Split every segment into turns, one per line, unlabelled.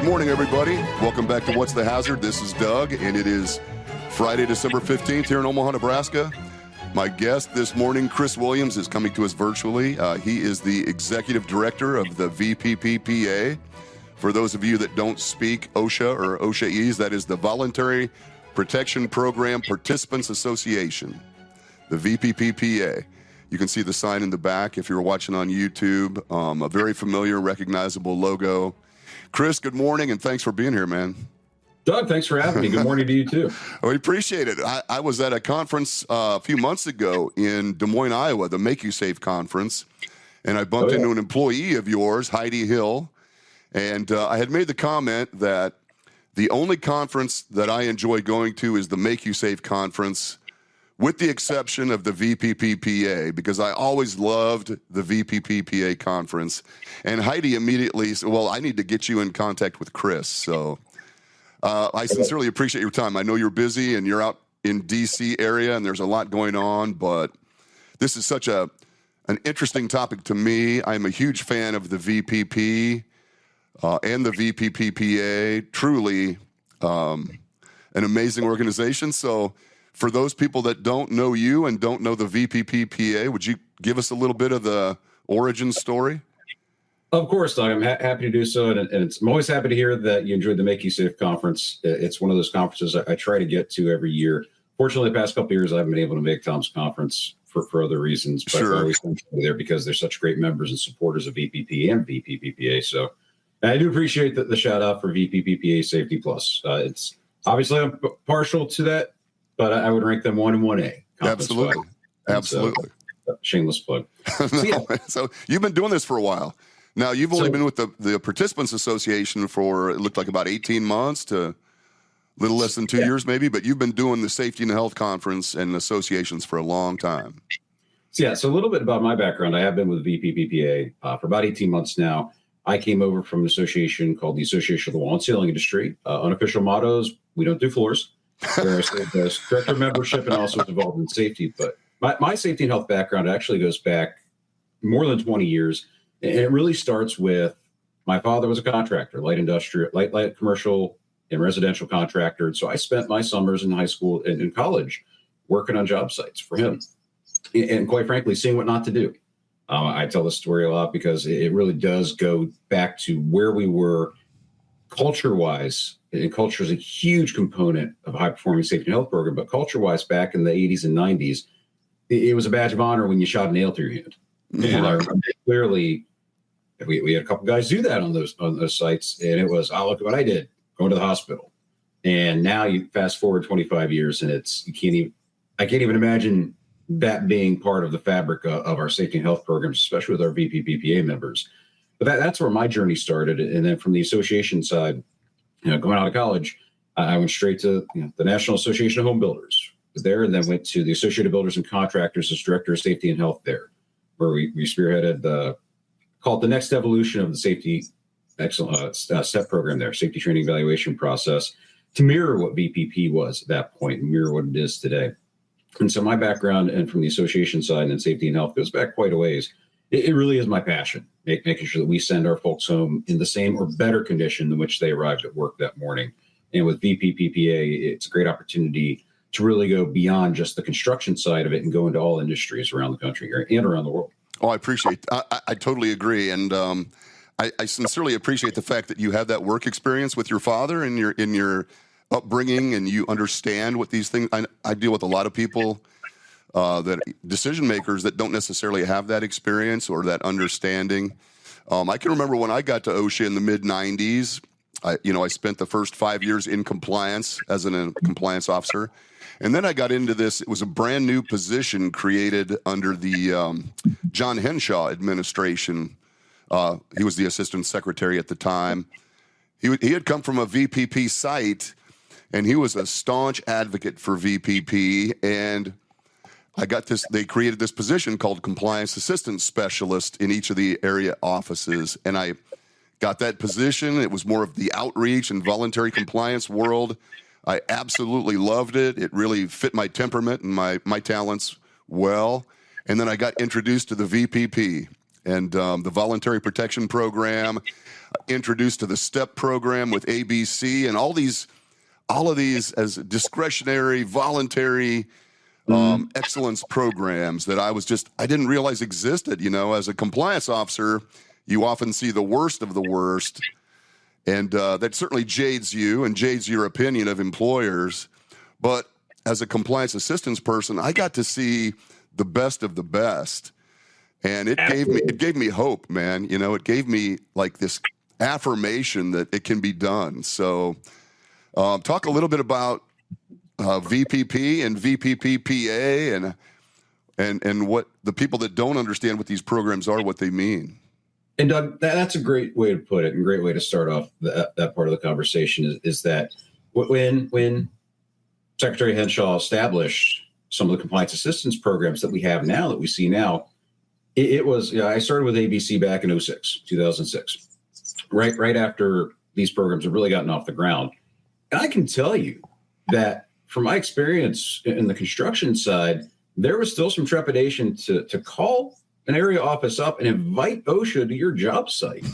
Good morning, everybody. Welcome back to What's the Hazard? This is Doug, and it is Friday, December 15th here in Omaha, Nebraska. My guest this morning, Chris Williams, is coming to us virtually. He is the executive director of the VPPPA. For those of you that don't speak OSHA or OSHAese, that is the Voluntary Protection Program Participants Association, the VPPPA. You can see the sign in the back if you're watching on YouTube, a very familiar, recognizable logo. Chris, good morning, and thanks for being here, man.
Doug, thanks for having me. Good morning to you, too.
We appreciate it. I was at a conference a few months ago in Des Moines, Iowa, the Make You Safe conference, and I bumped into an employee of yours, Heidi Hill, and I had made the comment that the only conference that I enjoy going to is the Make You Safe conference, with the exception of the VPPPA, because I always loved the VPPPA conference. And Heidi immediately said, well, I need to get you in contact with Chris. So I sincerely appreciate your time. I know you're busy and you're out in D.C. area and there's a lot going on, but this is such an interesting topic to me. I'm a huge fan of the VPP and the VPPPA, truly an amazing organization. So for those people that don't know you and don't know the VPPPA, would you give us a little bit of the origin story?
Of course, Doug. I'm happy to do so. And I'm always happy to hear that you enjoyed the Make You Safe conference. It's one of those conferences I try to get to every year. Fortunately, the past couple of years, I haven't been able to make Tom's conference for other reasons. But
Sure.
I always thank you there because they're such great members and supporters of VPP and VPPPA. So I do appreciate the shout out for VPPPA Safety Plus. It's obviously I'm partial to that, but I would rank them 1 and 1A.
Absolutely. Absolutely.
So, shameless plug.
So you've been doing this for a while. Now, you've only been with the Participants Association for, it looked like about 18 months to a little less than 2 years maybe, but you've been doing the Safety and Health Conference and associations for a long time.
So a little bit about my background. I have been with VPPPA for about 18 months now. I came over from an association called the Association of the Wall and Ceiling Industry. Unofficial mottos, we don't do floors. There's director membership and also involved in safety. But my safety and health background actually goes back more than 20 years. And it really starts with my father was a contractor, light industrial, light commercial and residential contractor. And so I spent my summers in high school and in college working on job sites for him. And quite frankly, seeing what not to do. I tell this story a lot because it really does go back to where we were culture-wise. And culture is a huge component of a high-performing safety and health program. But culture-wise, back in the 80s and 90s, it was a badge of honor when you shot a nail through your hand. And I remember clearly, we had a couple guys do that on those sites, and it was, oh, look at what I did, going to the hospital. And now you fast forward 25 years, and I can't even imagine that being part of the fabric of our safety and health programs, especially with our VPPPA members. But that's where my journey started. And then from the association side, going out of college, I went straight to the National Association of Home Builders there, and then went to the Associated Builders and Contractors as Director of Safety and Health there, where we spearheaded called the next evolution of the safety excellent STEP program there, safety training evaluation process, to mirror what VPP was at that point and mirror what it is today. And so my background and from the association side and safety and health goes back quite a ways. It really is my passion, making sure that we send our folks home in the same or better condition than which they arrived at work that morning. And with VPPPA, it's a great opportunity to really go beyond just the construction side of it and go into all industries around the country and around the world.
Oh, I appreciate I totally agree. And I sincerely appreciate the fact that you have that work experience with your father and in your upbringing, and you understand what these things. I deal with a lot of people that decision makers that don't necessarily have that experience or that understanding. I can remember when I got to OSHA in the mid 90s, I spent the first 5 years in compliance as a compliance officer. And then I got into this. It was a brand new position created under the John Henshaw administration. He was the assistant secretary at the time. He had come from a VPP site, and he was a staunch advocate for VPP. And I got this. They created this position called compliance assistant specialist in each of the area offices, and I got that position. It was more of the outreach and voluntary compliance world. I absolutely loved it. It really fit my temperament and my talents well. And then I got introduced to the VPP. and the Voluntary Protection Program, introduced to the STEP program with ABC, and all of these as discretionary, voluntary excellence programs that I didn't realize existed. You know, as a compliance officer, you often see the worst of the worst, and that certainly jades you and jades your opinion of employers. But as a compliance assistance person, I got to see the best of the best, and it gave me hope, man. You know, it gave me like this affirmation that it can be done. So, talk a little bit about VPP and VPPPA and what the people that don't understand what these programs are, what they mean.
And Doug, that's a great way to put it, and a great way to start off that part of the conversation is that when Secretary Henshaw established some of the compliance assistance programs that we have now, that we see now, it was, I started with ABC back in 2006, right after these programs have really gotten off the ground. And I can tell you that from my experience in the construction side, there was still some trepidation to call an area office up and invite OSHA to your job site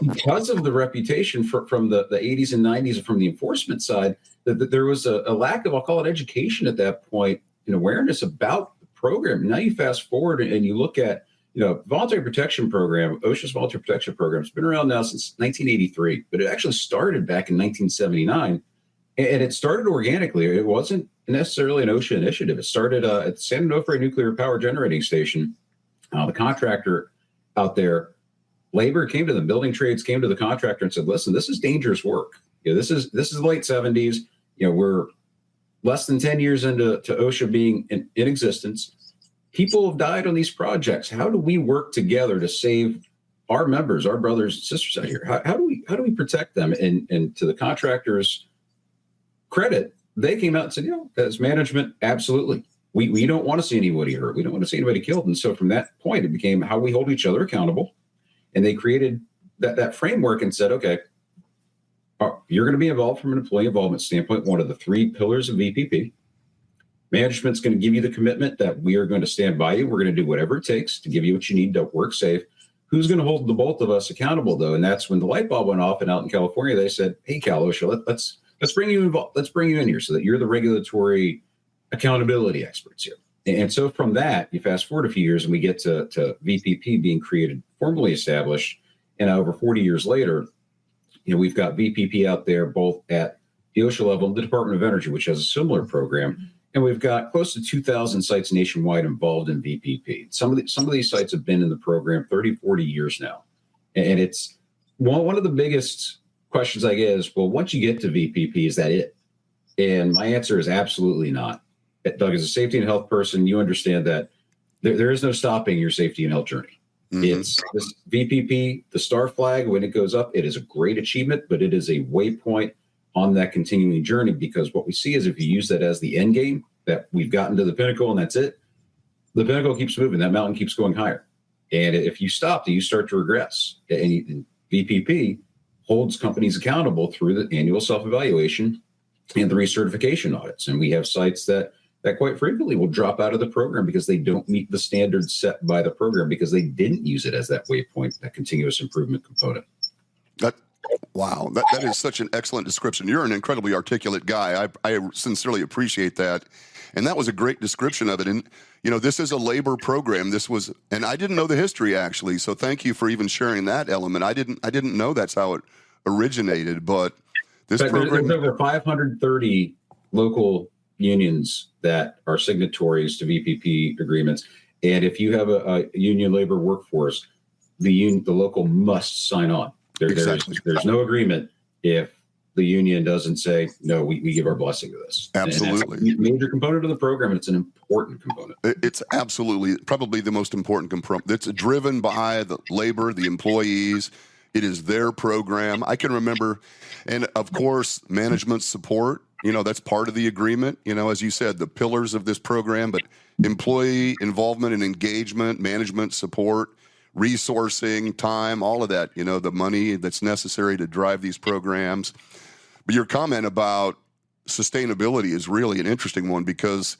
because of the reputation from the 80s and 90s and from the enforcement side, that there was a lack of, I'll call it education at that point, and awareness about the program. Now you fast forward and you look at, Voluntary Protection Program, OSHA's Voluntary Protection Program has been around now since 1983, but it actually started back in 1979. And it started organically. It wasn't necessarily an OSHA initiative. It started at the San Onofre Nuclear Power Generating Station. The contractor out there, labor came to them, building trades came to the contractor and said, listen, this is dangerous work. This is the late 70s. We're less than 10 years into OSHA being in existence. People have died on these projects. How do we work together to save our members, our brothers and sisters out here? How do we protect them? And to the contractors' credit, they came out and said, as management, absolutely. We don't want to see anybody hurt. We don't want to see anybody killed. And so from that point, it became how we hold each other accountable. And they created that framework and said, okay, you're going to be involved from an employee involvement standpoint, one of the three pillars of VPP. Management's going to give you the commitment that we are going to stand by you. We're going to do whatever it takes to give you what you need to work safe. Who's going to hold the both of us accountable, though? And that's when the light bulb went off. And out in California, they said, hey, Cal OSHA, let's bring you involved. Let's bring you in here so that you're the regulatory accountability experts here. And so from that, you fast forward a few years and we get to VPP being created, formally established. And over 40 years later, we've got VPP out there both at the OSHA level and the Department of Energy, which has a similar program. And we've got close to 2,000 sites nationwide involved in VPP. Some of these sites have been in the program 30, 40 years now. And it's one of the biggest questions I get is, well, once you get to VPP, is that it? And my answer is absolutely not. Doug, as a safety and health person, you understand that there is no stopping your safety and health journey. Mm-hmm. It's this VPP, the star flag, when it goes up, it is a great achievement, but it is a waypoint on that continuing journey, because what we see is if you use that as the end game, that we've gotten to the pinnacle and that's it, the pinnacle keeps moving, that mountain keeps going higher. And if you stop, you start to regress. And VPP holds companies accountable through the annual self-evaluation and the recertification audits. And we have sites that quite frequently will drop out of the program because they don't meet the standards set by the program because they didn't use it as that waypoint, that continuous improvement component.
Wow, that is such an excellent description. You're an incredibly articulate guy. I sincerely appreciate that. And that was a great description of it. And, this is a labor program. And I didn't know the history, actually. So thank you for even sharing that element. I didn't know that's how it originated. But this program,
there's over 530 local unions that are signatories to VPP agreements. And if you have a union labor workforce, the local must sign on. There's no agreement if the union doesn't say, no, we give our blessing to this.
Absolutely.
And it's a major component of the program, and it's an important component.
It's absolutely probably the most important component. It's driven by the labor, the employees. It is their program. I can remember, and of course, management support, that's part of the agreement, as you said, the pillars of this program, but employee involvement and engagement, management support, resourcing, time, all of that, the money that's necessary to drive these programs. But your comment about sustainability is really an interesting one because,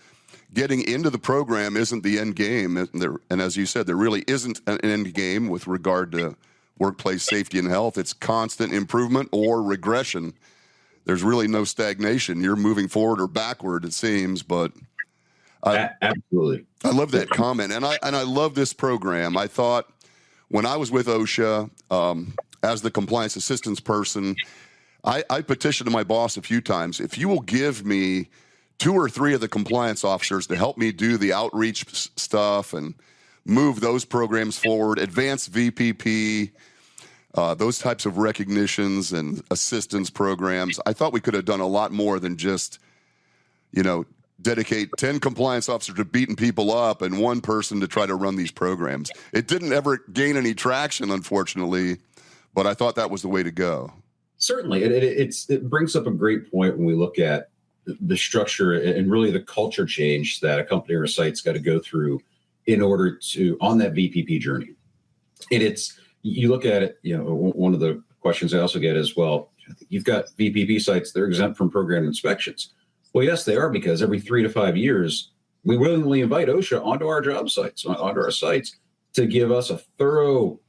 getting into the program isn't the end game. And as you said, there really isn't an end game with regard to workplace safety and health. It's constant improvement or regression. There's really no stagnation. You're moving forward or backward, it seems. But
absolutely,
I love that comment, and I love this program. I thought when I was with OSHA as the compliance assistance person, I petitioned my boss a few times, if you will give me 2 or 3 of the compliance officers to help me do the outreach stuff and move those programs forward, advanced VPP, those types of recognitions and assistance programs, I thought we could have done a lot more than just, dedicate 10 compliance officers to beating people up and 1 person to try to run these programs. It didn't ever gain any traction, unfortunately, but I thought that was the way to go.
Certainly. It brings up a great point when we look at the structure and really the culture change that a company or a site's got to go through in order to, on that VPP journey. And you look at it, one of the questions I also get is, well, you've got VPP sites, they're exempt from program inspections. Well, yes, they are, because every 3 to 5 years, we willingly invite OSHA onto our job sites, onto our sites, to give us a thorough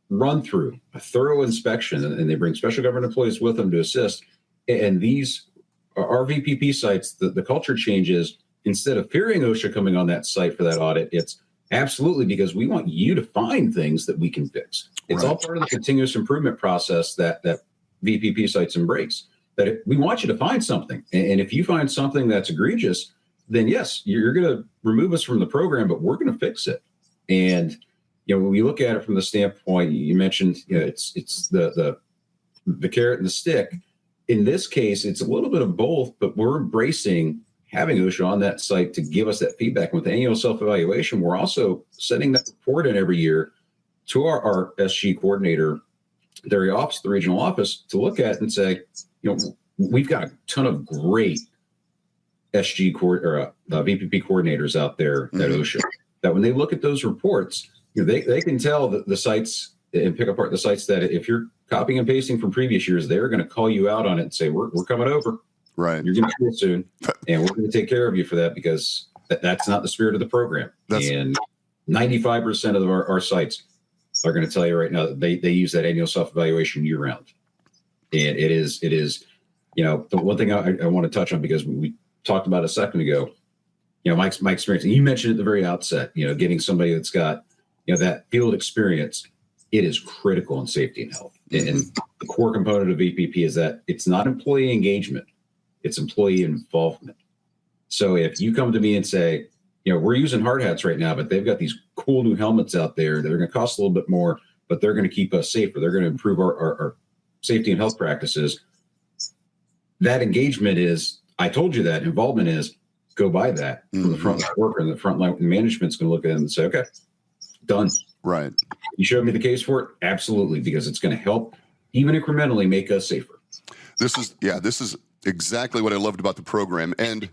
run through, a thorough inspection, and they bring special government employees with them to assist. And these are VPP sites. The culture changes. Instead of fearing OSHA coming on that site for that audit, it's absolutely because we want you to find things that we can fix. It's all part of the continuous improvement process that VPP sites embrace. That we want you to find something, and if you find something that's egregious, then yes, you're going to remove us from the program, but we're going to fix it. And when we look at it from the standpoint, you mentioned, it's the carrot and the stick. In this case, it's a little bit of both, but we're embracing having OSHA on that site to give us that feedback. With the annual self-evaluation, we're also sending that report in every year to our SG coordinator, their office, the regional office, to look at and say, we've got a ton of great SG VPP coordinators out there at OSHA that when they look at those reports, they can tell the sites and pick apart the sites that if you're copying and pasting from previous years, they're going to call you out on it and say, we're coming over.
Right.
You're going to do it soon, and we're going to take care of you for that, because that's not the spirit of the program. And 95% of our sites are going to tell you right now that they use that annual self-evaluation year round. And it is, the one thing I want to touch on, because we talked about a second ago, my experience, and you mentioned at the very outset, getting somebody that's got, that field experience, it is critical in safety and health. And the core component of VPP is that it's not employee engagement, it's employee involvement. So if you come to me and say, we're using hard hats right now, but they've got these cool new helmets out there that are going to cost a little bit more, but they're going to keep us safer, they're going to improve our safety and health practices. That engagement is, I told you that. Involvement is, go buy that from the front worker, and the front line management's going to look at it and say, okay, done.
Right.
You showed me the case for it? Absolutely, because it's going to help even incrementally make us safer.
This is exactly what I loved about the program. And,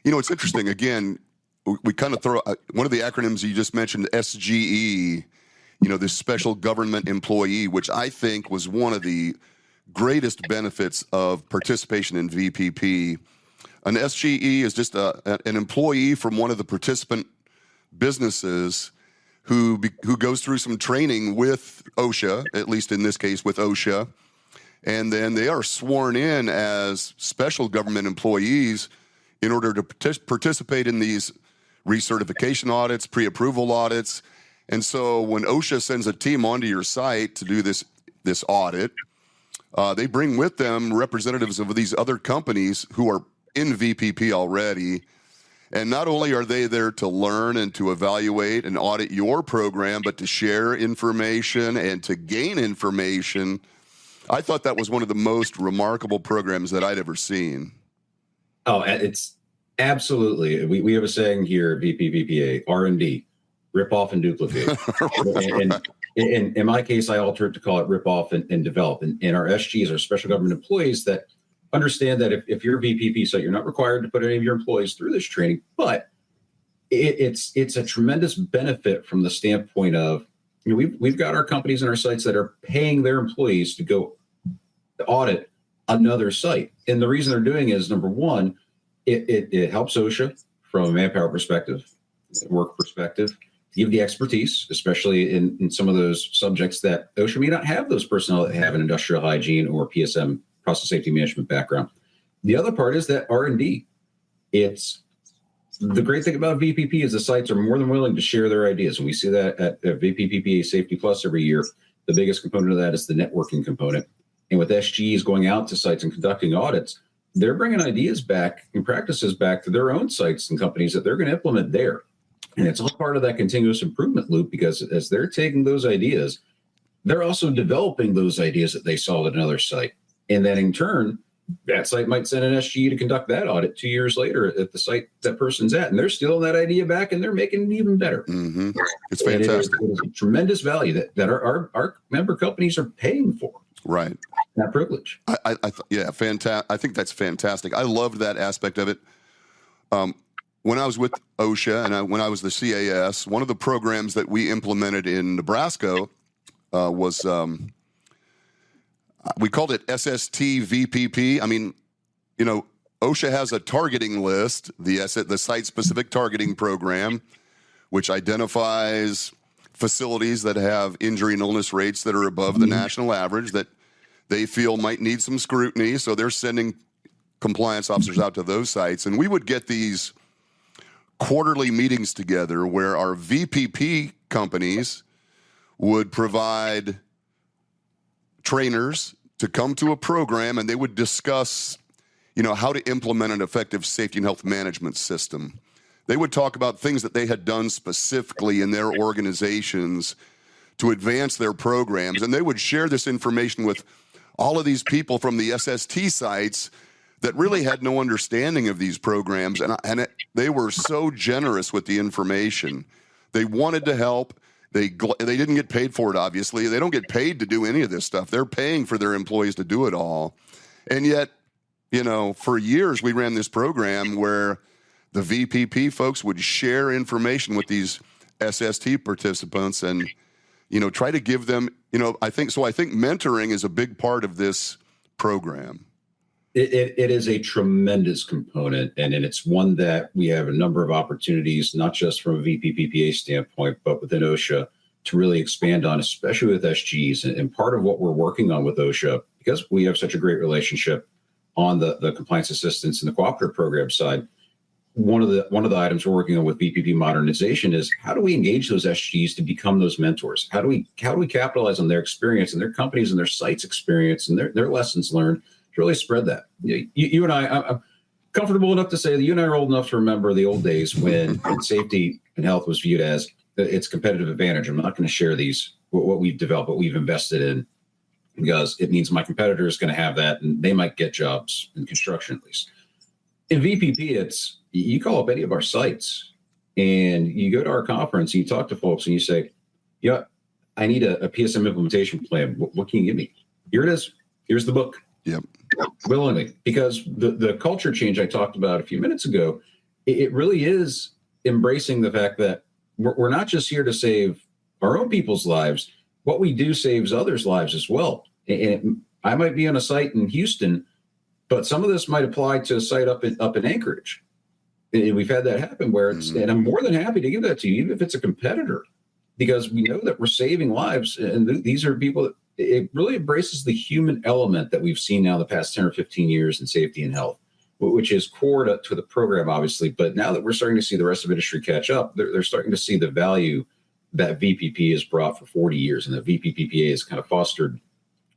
it's interesting. Again, we kind of throw one of the acronyms you just mentioned, SGE, this special government employee, which I think was one of the greatest benefits of participation in VPP. An SGE is just an employee from one of the participant businesses who goes through some training with OSHA, at least in this case with OSHA, and then they are sworn in as special government employees in order to participate in these recertification audits, pre-approval audits. And so when OSHA sends a team onto your site to do this audit, they bring with them representatives of these other companies who are in VPP already. And not only are they there to learn and to evaluate and audit your program, but to share information and to gain information. I thought that was one of the most remarkable programs that I'd ever seen.
Oh, it's absolutely. We have a saying here at VPPPA, R&D, rip off and duplicate. and in my case, I alter it to call it rip off and develop. And our SGs are special government employees that understand that if you're a VPP site, you're not required to put any of your employees through this training, but it's a tremendous benefit from the standpoint of, we've got our companies and our sites that are paying their employees to go audit another site. And the reason they're doing it is, number one, it helps OSHA from a manpower perspective, work perspective, to give the expertise, especially in some of those subjects that OSHA may not have those personnel that have an industrial hygiene or PSM, process safety management background. The other part is that R&D. It's the great thing about VPP is the sites are more than willing to share their ideas. And we see that at VPPPA Safety Plus every year. The biggest component of that is the networking component. And with SGs going out to sites and conducting audits, they're bringing ideas back and practices back to their own sites and companies that they're going to implement there. And it's all part of that continuous improvement loop, because as they're taking those ideas, they're also developing those ideas that they saw at another site. And then in turn, that site might send an SGE to conduct that audit 2 years later at the site that person's at, and they're stealing that idea back and they're making it even better.
Mm-hmm. It's fantastic.
It is a tremendous value that our member companies are paying for.
Right.
That privilege.
Fantastic. I think that's fantastic. I loved that aspect of it. When I was with OSHA and when I was the CAS, one of the programs that we implemented in Nebraska was we called it SST VPP. I mean, you know, OSHA has a targeting list, the site-specific targeting program, which identifies facilities that have injury and illness rates that are above the national average that they feel might need some scrutiny. So they're sending compliance officers out to those sites. And we would get these quarterly meetings together where our VPP companies would provide trainers to come to a program, and they would discuss, you know, how to implement an effective safety and health management system. They would talk about things that they had done specifically in their organizations to advance their programs, and they would share this information with all of these people from the SST sites that really had no understanding of these programs, and they were so generous with the information. They wanted to help. They didn't get paid for it, obviously. They don't get paid to do any of this stuff. They're paying for their employees to do it all. And yet, you know, for years we ran this program where the VPP folks would share information with these SST participants and, you know, try to give them, you know, I think mentoring is a big part of this program.
It is a tremendous component, and it's one that we have a number of opportunities, not just from a VPPPA standpoint, but within OSHA to really expand on, especially with SGs. And part of what we're working on with OSHA, because we have such a great relationship on the compliance assistance and the cooperative program side, one of the items we're working on with VPP modernization is how do we engage those SGs to become those mentors? How do we capitalize on their experience and their companies and their sites experience and their lessons learned to really spread that? You and I'm comfortable enough to say that you and I are old enough to remember the old days when safety and health was viewed as its competitive advantage. I'm not going to share what we've developed, what we've invested in, because it means my competitor is going to have that and they might get jobs in construction at least. In VPP, it's you call up any of our sites and you go to our conference and you talk to folks and you say, yeah, I need a PSM implementation plan. What can you give me? Here it is. Here's the book.
Yep.
Willingly, because the culture change I talked about a few minutes ago, it really is embracing the fact that we're not just here to save our own people's lives. What we do saves others' lives as well. And I might be on a site in Houston, but some of this might apply to a site up in Anchorage. And we've had that happen where it's, and I'm more than happy to give that to you, even if it's a competitor, because we know that we're saving lives. And these are people that it really embraces the human element that we've seen now the past 10 or 15 years in safety and health, which is core to the program, obviously. But now that we're starting to see the rest of industry catch up, they're starting to see the value that VPP has brought for 40 years, and that VPPPA has kind of fostered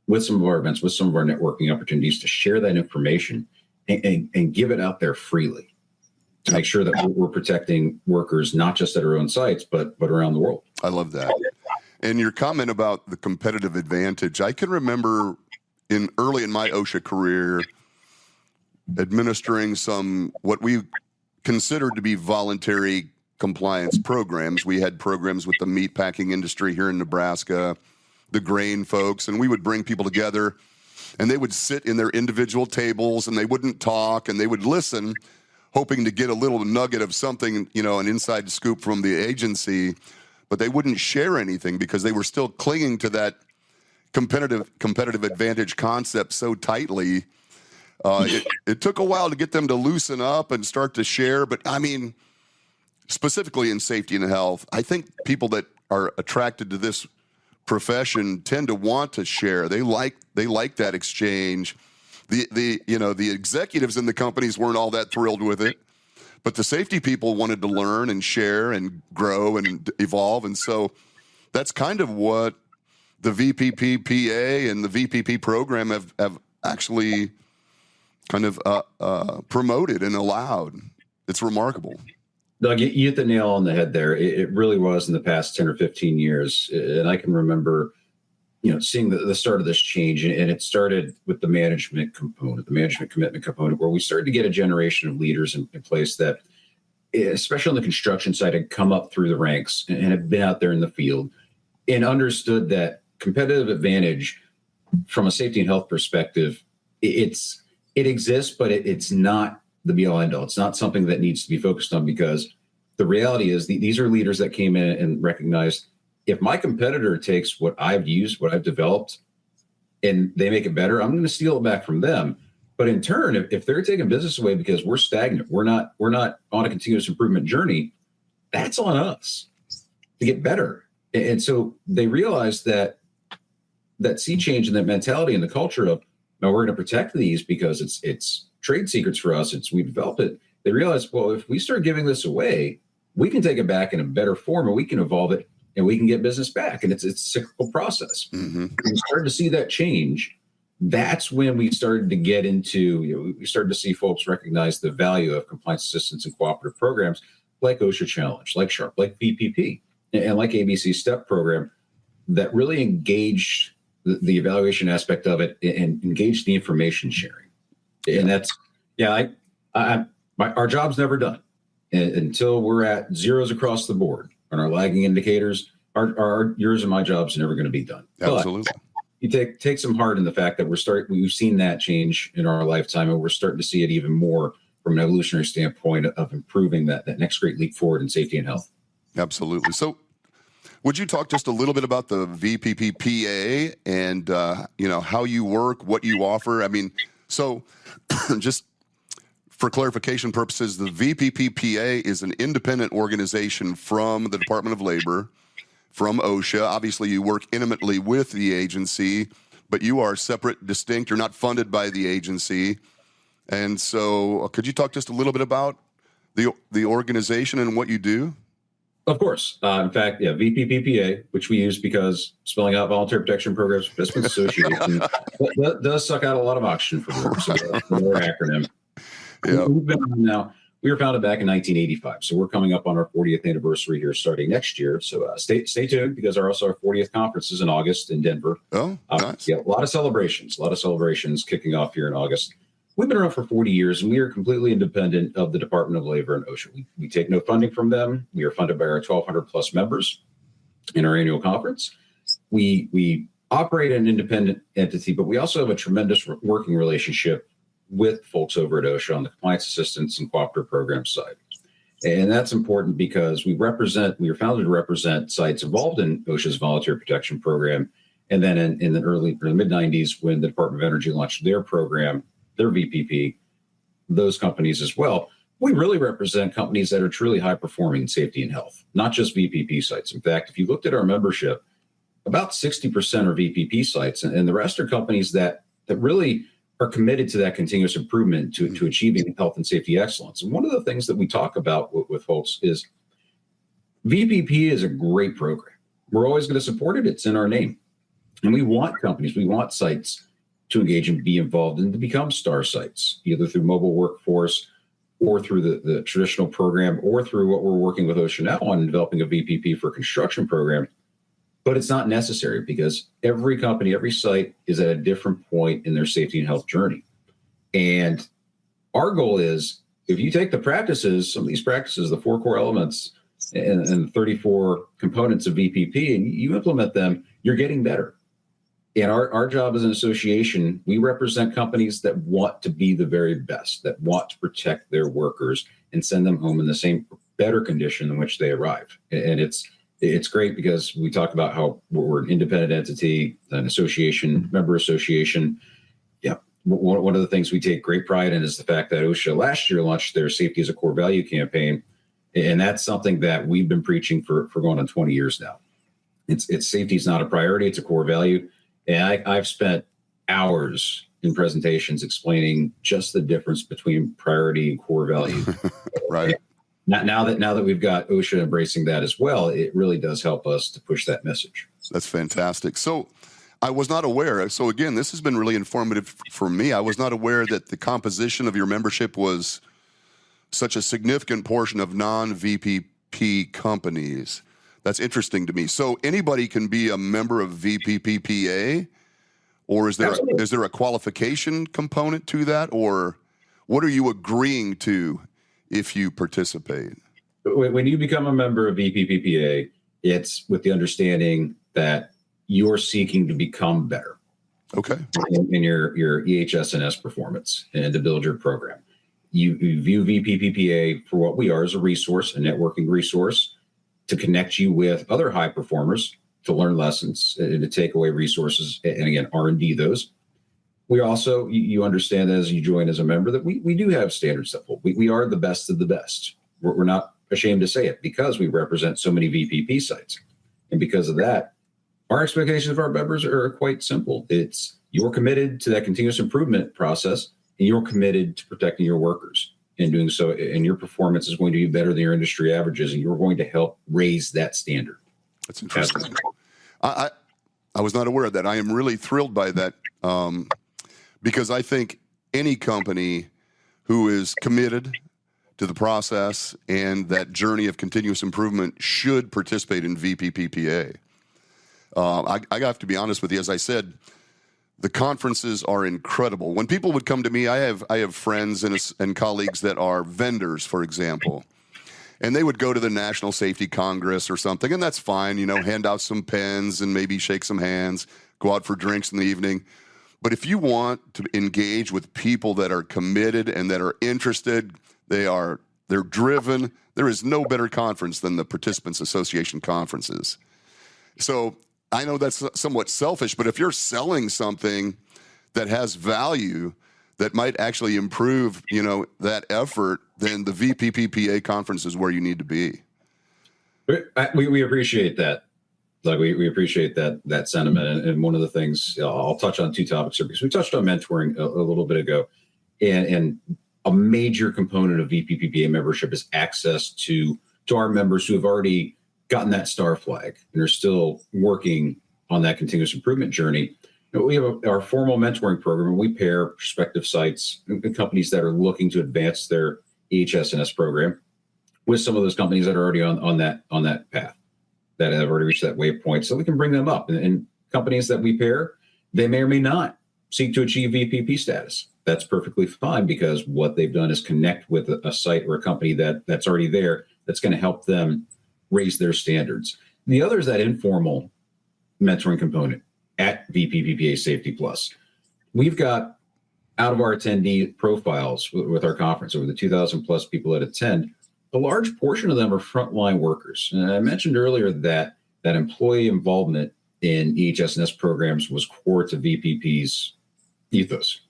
with some of our events, with some of our networking opportunities to share that information and give it out there freely to make sure that we're protecting workers, not just at our own sites, but around the world.
I love that. And your comment about the competitive advantage, I can remember early in my OSHA career administering some what we considered to be voluntary compliance programs. We had programs with the meatpacking industry here in Nebraska, the grain folks, and we would bring people together and they would sit in their individual tables and they wouldn't talk and they would listen, hoping to get a little nugget of something, you know, an inside scoop from the agency, but they wouldn't share anything because they were still clinging to that competitive advantage concept so tightly. It took a while to get them to loosen up and start to share, but I mean, specifically in safety and health, I think people that are attracted to this profession tend to want to share. They like that exchange. The executives in the companies weren't all that thrilled with it, but the safety people wanted to learn and share and grow and evolve. And so that's kind of what the VPPPA and the VPP program have actually kind of promoted and allowed. It's remarkable.
Doug, you hit the nail on the head there. It really was in the past 10 or 15 years. And I can remember, seeing the start of this change. And it started with the management component, the management commitment component, where we started to get a generation of leaders in place that, especially on the construction side, had come up through the ranks and had been out there in the field and understood that competitive advantage from a safety and health perspective, it exists, but it's not the be-all end-all. It's not something that needs to be focused on, because the reality is these are leaders that came in and recognized, if my competitor takes what I've used, what I've developed, and they make it better, I'm going to steal it back from them. But in turn, if they're taking business away because we're stagnant, we're not on a continuous improvement journey, that's on us to get better. And so they realized that sea change and that mentality and the culture of, no, we're going to protect these because it's trade secrets for us. We developed it. They realized, well, if we start giving this away, we can take it back in a better form, and we can evolve it, and we can get business back. And it's a cyclical process. Mm-hmm. When we started to see that change, that's when we started to get into, we started to see folks recognize the value of compliance assistance and cooperative programs like OSHA Challenge, like SHARP, like VPP, and like ABC STEP program that really engaged the evaluation aspect of it and engaged the information sharing. And that's, our job's never done until we're at zeros across the board on our lagging indicators. Yours and my job's never going to be done.
Absolutely.
But you take some heart in the fact that we've seen that change in our lifetime, and we're starting to see it even more from an evolutionary standpoint of improving that next great leap forward in safety and health.
Absolutely. So would you talk just a little bit about the VPPPA and, how you work, what you offer? I mean, so just for clarification purposes, the VPPPA is an independent organization from the Department of Labor, from OSHA. Obviously, you work intimately with the agency, but you are separate, distinct. You're not funded by the agency. And so could you talk just a little bit about the organization and what you do?
Of course. In fact, VPPPA, which we use because spelling out voluntary protection programs participants association does suck out a lot of oxygen for work. So that's our acronym.
Yeah.
We were founded back in 1985. So we're coming up on our 40th anniversary here starting next year. So stay tuned, because our 40th conference is in August in Denver.
Oh, nice.
A lot of celebrations kicking off here in August. We've been around for 40 years, and we are completely independent of the Department of Labor and OSHA. We take no funding from them. We are funded by our 1,200 plus members in our annual conference. We operate an independent entity, but we also have a tremendous working relationship with folks over at OSHA on the compliance assistance and cooperative program side. And that's important because we are founded to represent sites involved in OSHA's voluntary protection program. And then in the mid-90s, when the Department of Energy launched their program, their VPP, those companies as well, we really represent companies that are truly high performing in safety and health, not just VPP sites. In fact, if you looked at our membership, about 60% are VPP sites, and the rest are companies that really are committed to that continuous improvement to achieving health and safety excellence. And one of the things that we talk about with folks is VPP is a great program. We're always going to support it. It's in our name. And we want sites to engage and be involved and to become star sites, either through mobile workforce or through the traditional program, or through what we're working with OSHA now on developing a VPP for construction program. But it's not necessary, because every company, every site is at a different point in their safety and health journey. And our goal is, if you take the practices, some of these practices, the 4 core elements and 34 components of VPP, and you implement them, you're getting better. And our job as an association, we represent companies that want to be the very best, that want to protect their workers and send them home in the same better condition in which they arrived. And it's great, because we talk about how we're an independent entity, an association, member association. Yeah. One of the things we take great pride in is the fact that OSHA last year launched their Safety as a Core Value campaign. And that's something that we've been preaching for going on 20 years now. It's safety is not a priority. It's a core value. And I've spent hours in presentations explaining just the difference between priority and core value.
Right.
Now that we've got OSHA embracing that as well, it really does help us to push that message.
That's fantastic. So I was not aware. So again, this has been really informative for me. I was not aware that the composition of your membership was such a significant portion of non-VPP companies. That's interesting to me. So anybody can be a member of VPPPA, or is there a qualification component to that, or what are you agreeing to if you participate?
When you become a member of VPPPA, it's with the understanding that you're seeking to become better.
Okay.
In your EHS&S performance and to build your program. You view VPPPA for what we are, as a resource, a networking resource to connect you with other high performers, to learn lessons, and to take away resources, and again, R&D those. We also, you understand as you join as a member that we do have standards that hold. We are the best of the best. We're not ashamed to say it because we represent so many VPP sites. And because of that, our expectations of our members are quite simple. It's you're committed to that continuous improvement process, and you're committed to protecting your workers. In doing so, and your performance is going to be better than your industry averages, and you're going to help raise that standard.
That's interesting. I was not aware of that. I am really thrilled by that because I think any company who is committed to the process and that journey of continuous improvement should participate in VPPPA. I have to be honest with you. As I said, the conferences are incredible. When people would come to me, I have friends and colleagues that are vendors, for example, and they would go to the National Safety Congress or something, and that's fine, hand out some pens and maybe shake some hands, go out for drinks in the evening. But if you want to engage with people that are committed and that are interested, they're driven, there is no better conference than the Participants Association conferences. So I know that's somewhat selfish, but if you're selling something that has value that might actually improve, that effort, then the VPPPA conference is where you need to be.
We appreciate that. Like we appreciate that sentiment. And one of the things, I'll touch on two topics here because we touched on mentoring a little bit ago. And a major component of VPPPA membership is access to our members who have already gotten that star flag and are still working on that continuous improvement journey. We have our formal mentoring program, and we pair prospective sites and companies that are looking to advance their EHS&S program with some of those companies that are already on that path, that have already reached that waypoint, so we can bring them up. And companies that we pair, they may or may not seek to achieve VPP status. That's perfectly fine because what they've done is connect with a site or a company that's already there that's going to help them raise their standards. The other is that informal mentoring component at VPPPA Safety Plus. We've got, out of our attendee profiles with our conference, over the 2,000 plus people that attend, a large portion of them are frontline workers. And I mentioned earlier that employee involvement in EHS&S programs was core to VPP's ethos.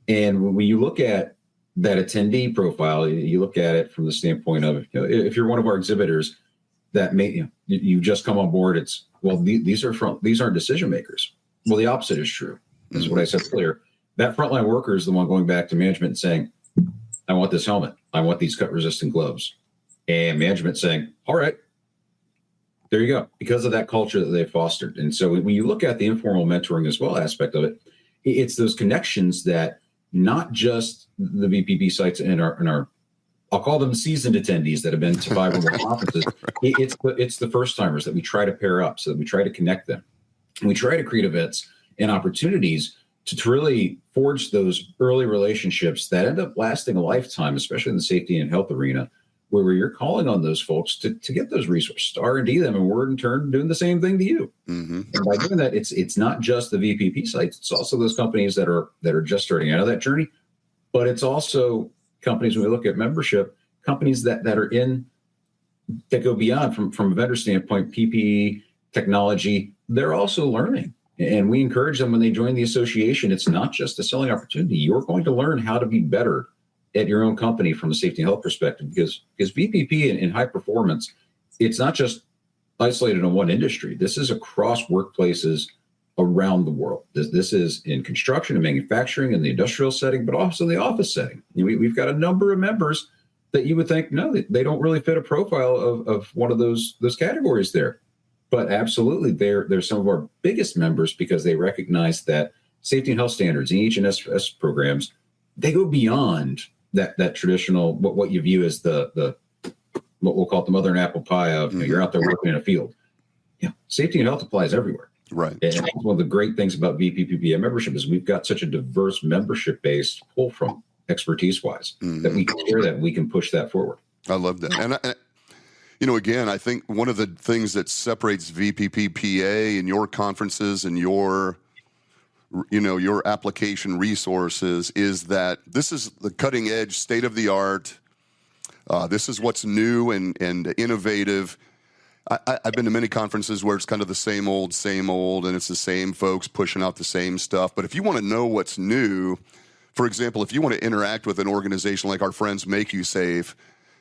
And when you look at that attendee profile, you look at it from the standpoint of, if you're one of our exhibitors, that you just come on board. It's these aren't decision makers. Well, the opposite is true. That's what I said earlier. That frontline worker is the one going back to management and saying, "I want this helmet. I want these cut-resistant gloves," and management saying, "All right, there you go," because of that culture that they fostered. And so when you look at the informal mentoring as well aspect of it, it's those connections that not just the VPP sites in our I'll call them seasoned attendees that have been to 5 or more conferences. It's the first timers that we try to pair up, so that we try to connect them. And we try to create events and opportunities to really forge those early relationships that end up lasting a lifetime, especially in the safety and health arena, where you're calling on those folks to get those resources, to R&D them, and we're in turn doing the same thing to you. Mm-hmm. And by doing that, it's not just the VPP sites; it's also those companies that are just starting out of that journey, but it's also companies, when we look at membership, companies that go beyond from a vendor standpoint, PPE, technology, they're also learning. And we encourage them when they join the association. It's not just a selling opportunity. You're going to learn how to be better at your own company from a safety and health perspective, because VPP in high performance, it's not just isolated in one industry. This is across workplaces around the world. This is in construction and manufacturing and the industrial setting, but also the office setting. We've got a number of members that you would think, no, they don't really fit a profile of one of those categories there. But absolutely, they're some of our biggest members because they recognize that safety and health standards, EH&S programs, they go beyond that traditional, what you view as the what we'll call it the mother and apple pie of, you're out there working in a field. Safety and health applies everywhere.
Right.
And that's one of the great things about VPPPA membership is we've got such a diverse membership base to pull from expertise-wise that we can share that, we can push that forward.
I love that. And again, I think one of the things that separates VPPPA and your conferences and your application resources is that this is the cutting edge, state of the art. This is what's new and innovative. I've been to many conferences where it's kind of the same old, and it's the same folks pushing out the same stuff. But if you want to know what's new, for example, if you want to interact with an organization like our friends Make You Safe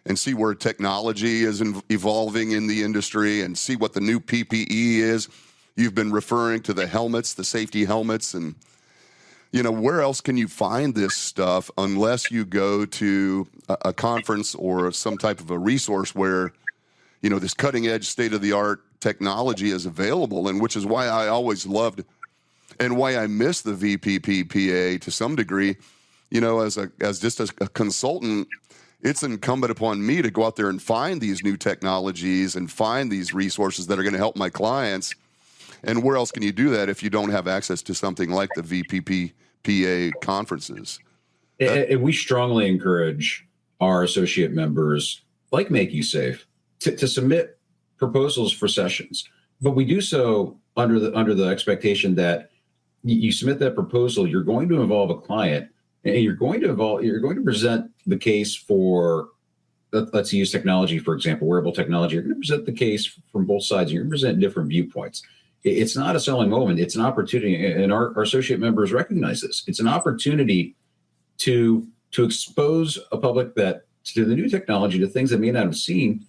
and see where technology is evolving in the industry and see what the new PPE is, you've been referring to the helmets, the safety helmets, and where else can you find this stuff unless you go to a conference or some type of a resource where this cutting-edge, state-of-the-art technology is available, and which is why I always loved and why I miss the VPPPA to some degree. As just a consultant, it's incumbent upon me to go out there and find these new technologies and find these resources that are going to help my clients. And where else can you do that if you don't have access to something like the VPPPA conferences?
And we strongly encourage our associate members, like Make You Safe, to submit proposals for sessions. But we do so under the expectation that you submit that proposal, you're going to involve a client, and you're going to present the case for, let's use technology, for example, wearable technology. You're going to present the case from both sides. You're going to present different viewpoints. It's not a selling moment. It's an opportunity, and our associate members recognize this. It's an opportunity to expose a public that to the new technology, to things that may not have seen,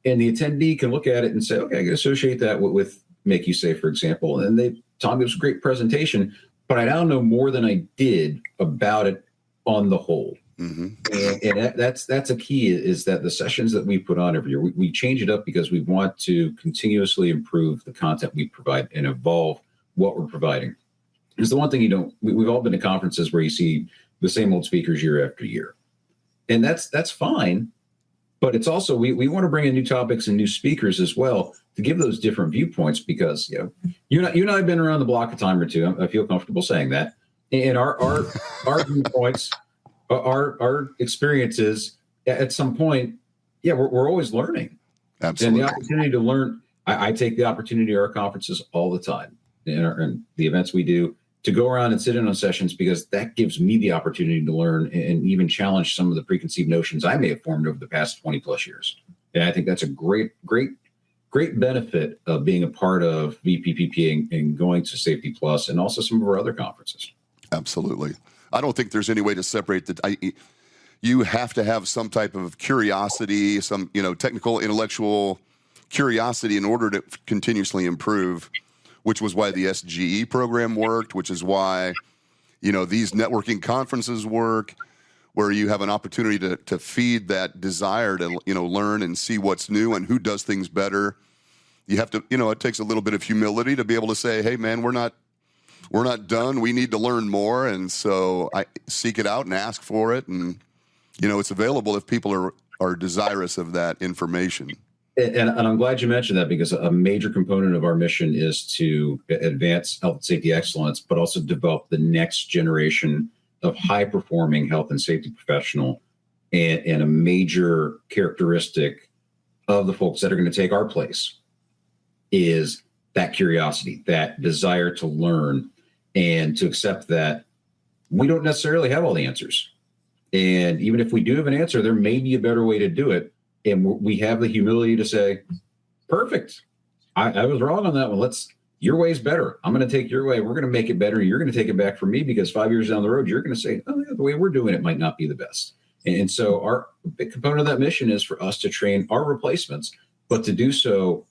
and the attendee can look at it and say, okay, I can associate that with Make You Safe, for example. And Tom gives a great presentation, but I now know more than I did about it on the whole. Mm-hmm. And that's a key, is that the sessions that we put on every year, we change it up because we want to continuously improve the content we provide and evolve what we're providing. It's the one thing we've all been to conferences where you see the same old speakers year after year. And that's fine. But it's also, we want to bring in new topics and new speakers as well to give those different viewpoints, because you and I have been around the block a time or two. I feel comfortable saying that. And our viewpoints, our experiences at some point, we're always learning.
Absolutely.
And the opportunity to learn, I take the opportunity at our conferences all the time, and the events we do, to go around and sit in on sessions, because that gives me the opportunity to learn and even challenge some of the preconceived notions I may have formed over the past 20 plus years. And I think that's a great benefit of being a part of VPPPA and going to Safety Plus and also some of our other conferences.
Absolutely. I don't think there's any way to separate that. You have to have some type of curiosity, some technical, intellectual curiosity in order to continuously improve, which was why the SGE program worked, which is why, these networking conferences work, where you have an opportunity to feed that desire to, learn and see what's new and who does things better. You have to, it takes a little bit of humility to be able to say, hey, man, we're not done. We need to learn more. And so I seek it out and ask for it. And, it's available if people are desirous of that information.
And I'm glad you mentioned that, because a major component of our mission is to advance health and safety excellence, but also develop the next generation of high-performing health and safety professional. And a major characteristic of the folks that are going to take our place is that curiosity, that desire to learn, and to accept that we don't necessarily have all the answers. And even if we do have an answer, there may be a better way to do it. And we have the humility to say, perfect, I was wrong on that one. Your way's better. I'm going to take your way. We're going to make it better. You're going to take it back from me, because 5 years down the road, you're going to say, oh, yeah, the way we're doing it might not be the best. And so our big component of that mission is for us to train our replacements, but to do so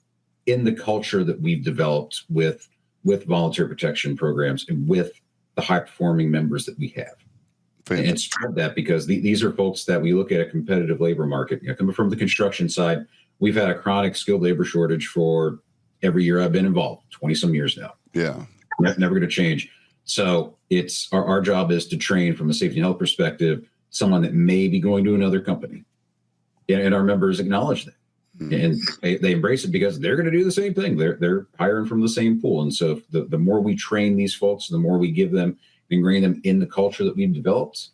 in the culture that we've developed with voluntary protection programs and with the high performing members that we have. Fantastic. And spread that, because these are folks that we look at a competitive labor market. Coming from the construction side, we've had a chronic skilled labor shortage for every year I've been involved, 20 some years now.
Yeah.
Never going to change. So it's our job is to train from a safety and health perspective, someone that may be going to another company. And our members acknowledge that. And they embrace it because they're going to do the same thing. They're hiring from the same pool. And so the more we train these folks, the more we give them, ingrain them in the culture that we've developed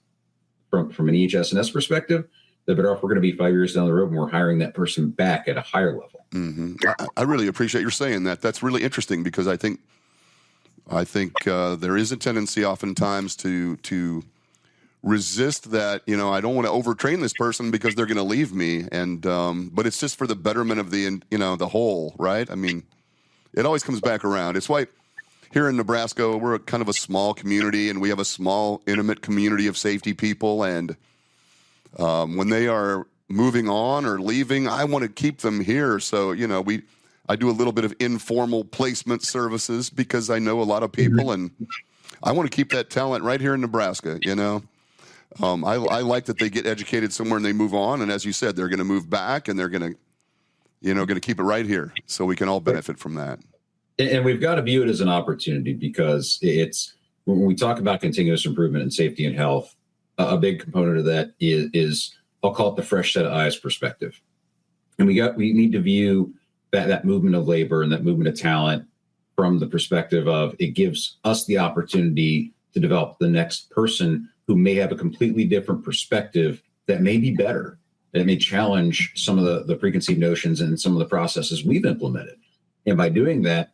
from an EHS&S perspective, the better off we're going to be 5 years down the road when we're hiring that person back at a higher level.
Mm-hmm. I really appreciate your saying that. That's really interesting, because I think there is a tendency oftentimes to resist that. I don't want to overtrain this person because they're going to leave me, and but it's just for the betterment of the whole, right? I mean, it always comes back around. It's why here in Nebraska we're kind of a small community, and we have a small, intimate community of safety people, and when they are moving on or leaving, I want to keep them here. So I do a little bit of informal placement services because I know a lot of people, and I want to keep that talent right here in Nebraska. I like that they get educated somewhere and they move on, and as you said, they're going to move back, and they're going to keep it right here, so we can all benefit from that.
And we've got to view it as an opportunity, because it's, when we talk about continuous improvement in safety and health, a big component of that is I'll call it the fresh set of eyes perspective. And we need to view that movement of labor and that movement of talent from the perspective of, it gives us the opportunity to develop the next person who may have a completely different perspective that may be better, that may challenge some of the preconceived notions and some of the processes we've implemented. And by doing that,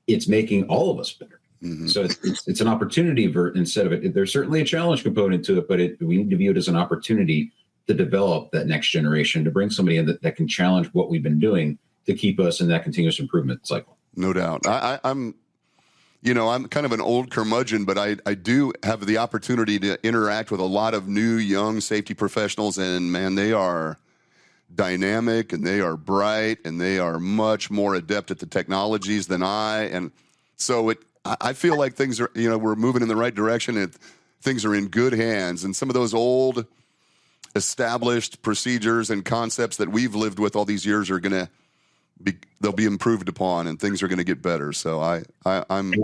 it's making all of us better. Mm-hmm. So it's an opportunity instead of it. There's certainly a challenge component to it, but we need to view it as an opportunity to develop that next generation, to bring somebody in that can challenge what we've been doing to keep us in that continuous improvement cycle.
No doubt. I'm kind of an old curmudgeon, but I do have the opportunity to interact with a lot of new, young safety professionals, and man, they are dynamic, and they are bright, and they are much more adept at the technologies than I. And so I feel like things are, we're moving in the right direction, and things are in good hands. And some of those old established procedures and concepts that we've lived with all these years are they'll be improved upon, and things are going to get better. So I'm happy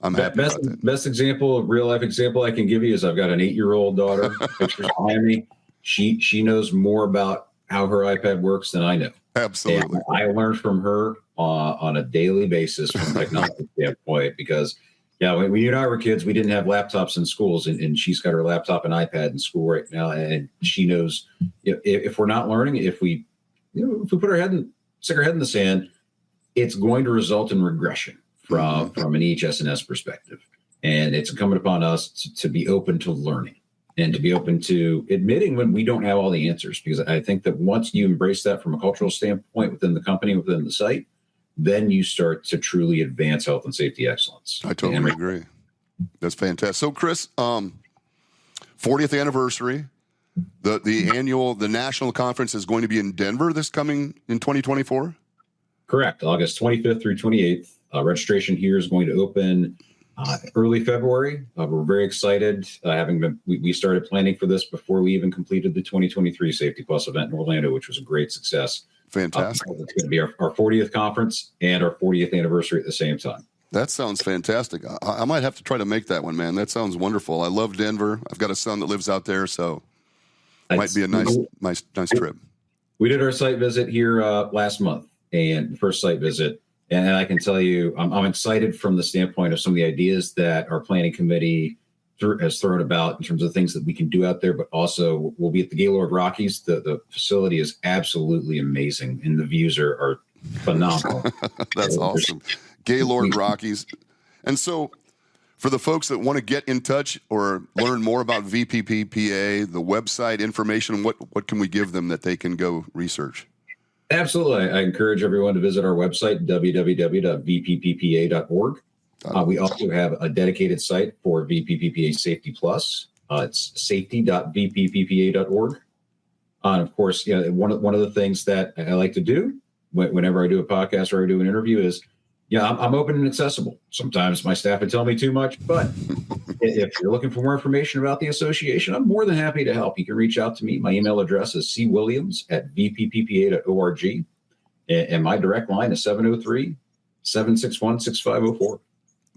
about that.
Best example, real life example I can give you is I've got an 8-year-old daughter, pictures behind me. She knows more about how her iPad works than I know.
Absolutely.
And I learn from her on a daily basis from a technology standpoint, because when you and I were kids, we didn't have laptops in schools, and she's got her laptop and iPad in school right now, and she knows if we're not learning, if we put stick our head in the sand, it's going to result in regression from an EHS&S perspective. And it's incumbent upon us to be open to learning and to be open to admitting when we don't have all the answers, because I think that once you embrace that from a cultural standpoint within the company, within the site, then you start to truly advance health and safety excellence.
I totally agree. That's fantastic. So, Chris, 40th anniversary, the national conference is going to be in Denver in 2024?
Correct. August 25th through 28th. Registration here is going to open early February. We're very excited. We started planning for this before we even completed the 2023 Safety Plus event in Orlando, which was a great success.
Fantastic.
It's going to be our 40th conference and our 40th anniversary at the same time.
That sounds fantastic. I might have to try to make that one, man. That sounds wonderful. I love Denver. I've got a son that lives out there, so it might be a nice trip.
We did our site visit here last month, and the first site visit. And I can tell you, I'm excited from the standpoint of some of the ideas that our planning committee has thrown about in terms of things that we can do out there, but also we'll be at the Gaylord Rockies. The facility is absolutely amazing, and the views are phenomenal.
That's awesome. Gaylord Rockies. And so for the folks that want to get in touch or learn more about VPPPA, the website information, what can we give them that they can go research?
Absolutely. I encourage everyone to visit our website, www.vpppa.org. We also have a dedicated site for VPPPA Safety Plus. It's safety.vpppa.org. And of course, one of the things that I like to do whenever I do a podcast or I do an interview is, I'm open and accessible. Sometimes my staff would tell me too much, but if you're looking for more information about the association, I'm more than happy to help. You can reach out to me. My email address is cwilliams@vpppa.org. And my direct line is 703-761-6504.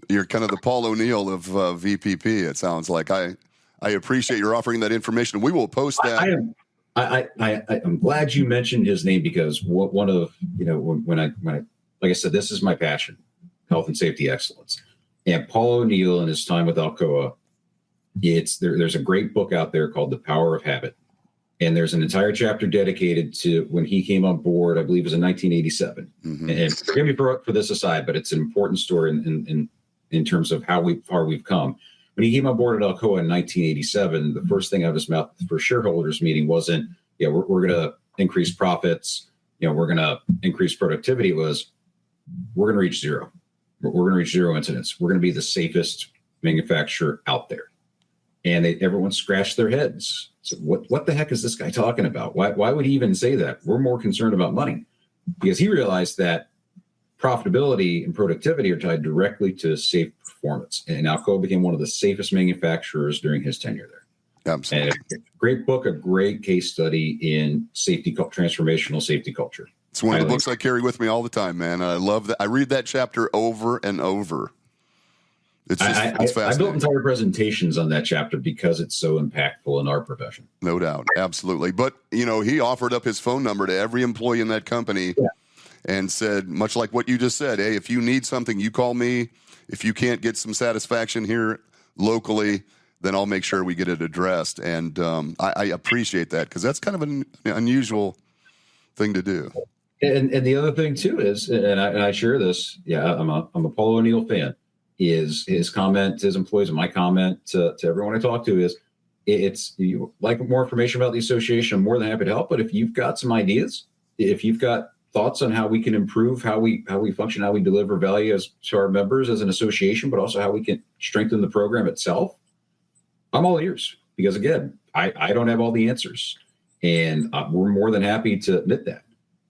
You're kind of the Paul O'Neill of VPP, it sounds like. I appreciate your offering that information. We will post that.
I'm glad you mentioned his name, because one of, when I like I said, this is my passion, health and safety excellence. And Paul O'Neill and his time with Alcoa, there's a great book out there called The Power of Habit. And there's an entire chapter dedicated to when he came on board, I believe it was in 1987. Mm-hmm. And forgive me for this aside, but it's an important story in terms of how far we've come. When he came on board at Alcoa in 1987, the first thing out of his mouth for shareholders meeting wasn't, we're going to increase profits, we're going to increase productivity. It was, we're going to reach zero. We're going to reach zero incidents. We're going to be the safest manufacturer out there. And everyone scratched their heads. So what the heck is this guy talking about? Why would he even say that? We're more concerned about money, because he realized that profitability and productivity are tied directly to safe performance. And Alcoa became one of the safest manufacturers during his tenure there.
Absolutely.
And a great book, a great case study in safety, transformational safety culture.
It's one of the books I carry with me all the time, man. I love that. I read that chapter over and over. It's fascinating.
I built entire presentations on that chapter because it's so impactful in our profession.
No doubt. Absolutely. But, he offered up his phone number to every employee in that company and said, much like what you just said, hey, if you need something, you call me. If you can't get some satisfaction here locally, then I'll make sure we get it addressed. And I appreciate that, because that's kind of an unusual thing to do.
And the other thing too is, and I share this, I'm a Paul O'Neill fan, is his comment to his employees, and my comment to everyone I talk to is, it's, you like more information about the association, I'm more than happy to help. But if you've got some ideas, if you've got thoughts on how we can improve how we function, how we deliver value to our members as an association, but also how we can strengthen the program itself, I'm all ears. Because again, I don't have all the answers, and we're more than happy to admit that.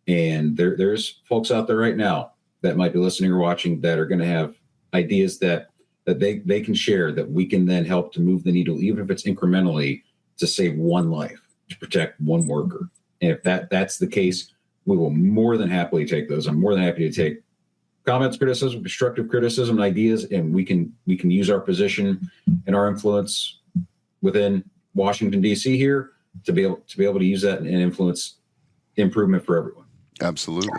And there's folks out there right now that might be listening or watching that are going to have ideas that they can share, that we can then help to move the needle, even if it's incrementally, to save one life, to protect one worker. And if that's the case, we will more than happily take those. I'm more than happy to take comments, criticism, constructive criticism, and ideas, and we can use our position and our influence within Washington, D.C. here to be able to use that and influence improvement for everyone.
Absolutely.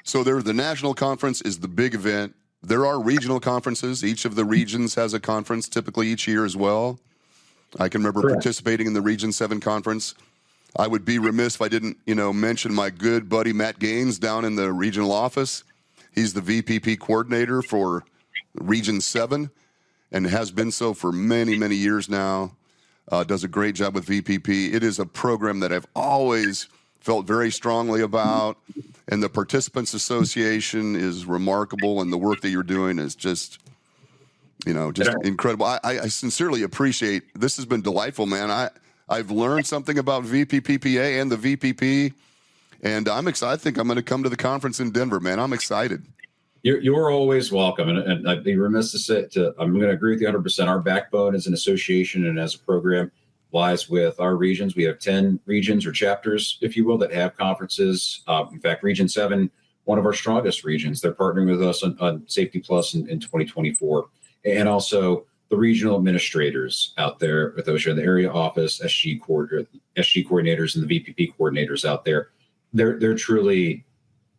So the national conference is the big event. There are regional conferences. Each of the regions has a conference typically each year as well. I can remember participating in the Region 7 conference. I would be remiss if I didn't, mention my good buddy Matt Gaines down in the regional office. He's the VPP coordinator for Region 7 and has been so for many, many years now. Does a great job with VPP. It is a program that I've always felt very strongly about, and the Participants Association is remarkable, and the work that you're doing is just incredible. I sincerely appreciate. This has been delightful, man. I've learned something about VPPPA and the VPP, and I'm excited. I think I'm going to come to the conference in Denver, man. I'm excited.
You're always welcome, and I'd be remiss to say, I'm going to agree with you 100%. Our backbone as an association and as a program lies with our regions. We have 10 regions or chapters, if you will, that have conferences. In fact, Region 7, one of our strongest regions, they're partnering with us on Safety Plus in 2024. And also the regional administrators out there with OSHA, the area office, SG coordinators, and the VPP coordinators out there. They're truly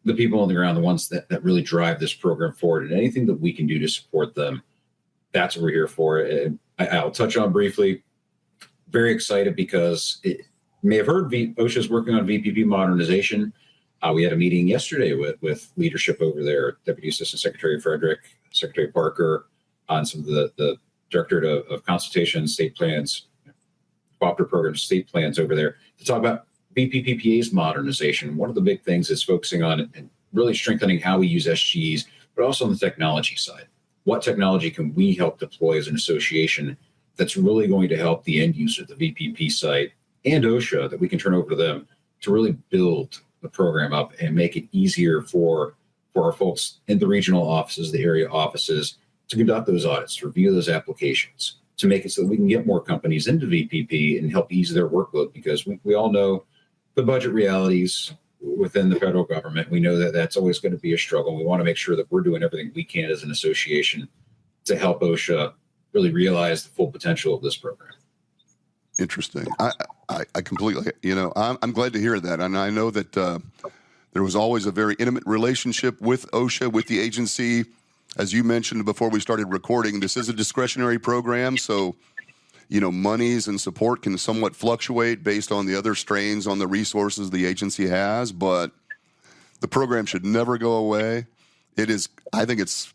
the people on the ground, the ones that really drive this program forward. And anything that we can do to support them, that's what we're here for. And I'll touch on briefly. Very excited because you may have heard OSHA is working on VPP modernization. We had a meeting yesterday with leadership over there, Deputy Assistant Secretary Frederick, Secretary Parker, on some of the Directorate of Consultation, state plans, cooperative programs, state plans over there to talk about VPPPA's modernization. One of the big things is focusing on and really strengthening how we use SGs, but also on the technology side. What technology can we help deploy as an association that's really going to help the end user, the VPP site, and OSHA, that we can turn over to them to really build the program up and make it easier for our folks in the regional offices, the area offices, to conduct those audits, to review those applications, to make it so that we can get more companies into VPP and help ease their workload, because we all know the budget realities within the federal government. We know that that's always going to be a struggle. We want to make sure that we're doing everything we can as an association to help OSHA really realize the full potential of this program.
Interesting. I completely, I'm glad to hear that. And I know that there was always a very intimate relationship with OSHA, with the agency. As you mentioned before we started recording, this is a discretionary program. So, monies and support can somewhat fluctuate based on the other strains on the resources the agency has, but the program should never go away. I think it's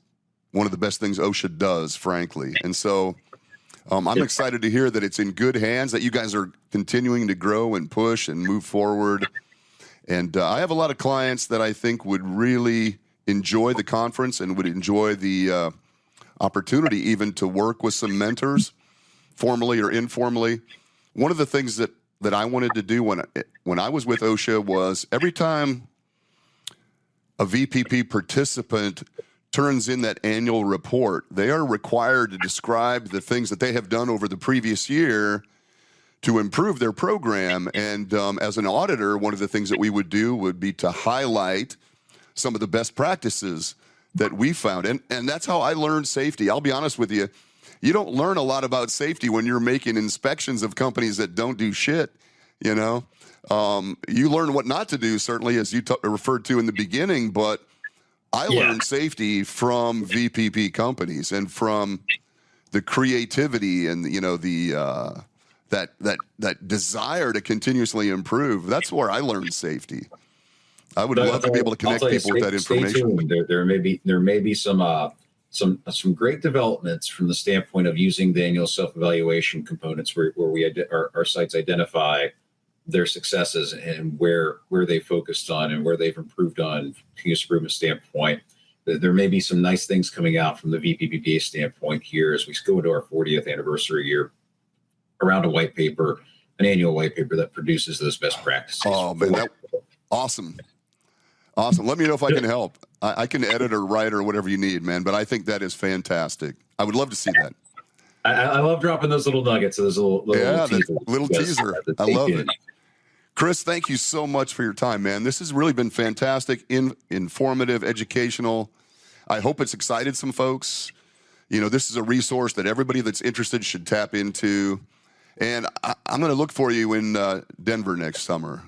one of the best things OSHA does, frankly. And so I'm excited to hear that it's in good hands, that you guys are continuing to grow and push and move forward. And I have a lot of clients that I think would really enjoy the conference and would enjoy the opportunity even to work with some mentors, formally or informally. One of the things that I wanted to do when I was with OSHA was every time a VPP participant turns in that annual report, they are required to describe the things that they have done over the previous year to improve their program. And as an auditor, one of the things that we would do would be to highlight some of the best practices that we found. And that's how I learned safety. I'll be honest with you. You don't learn a lot about safety when you're making inspections of companies that don't do shit, You learn what not to do, certainly, as you referred to in the beginning, but I learned safety from VPP companies and from the creativity and, that desire to continuously improve. That's where I learned safety. I would love to be able to connect people with that information.
There may be some great developments from the standpoint of using the annual self-evaluation components where our sites identify their successes and where they focused on and where they've improved on continuous improvement standpoint. There may be some nice things coming out from the VPPPA standpoint here as we go into our 40th anniversary year around a white paper, an annual white paper that produces those best practices.
Oh, man, awesome. Awesome. Let me know if I can help. I can edit or write or whatever you need, man, but I think that is fantastic. I would love to see that.
I love dropping those little nuggets, those little
teaser. I love it. Chris, thank you so much for your time, man. This has really been fantastic, informative, educational. I hope it's excited some folks. This is a resource that everybody that's interested should tap into. And I'm going to look for you in Denver next summer.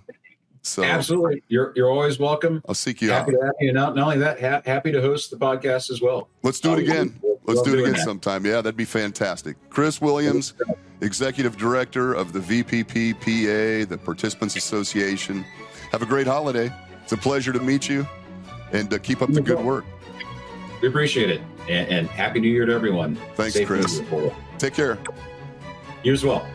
So
absolutely, you're always welcome.
I'll seek you
happy
out.
To have you. Not only that, happy to host the podcast as well.
Let's do it again. Let's do it again sometime. Yeah, that'd be fantastic. Chris Williams, Executive Director of the VPPPA, the Participants Association. Have a great holiday. It's a pleasure to meet you, and keep up the good work.
We appreciate it, and Happy New Year to everyone.
Thanks, Chris. Take care.
You as well.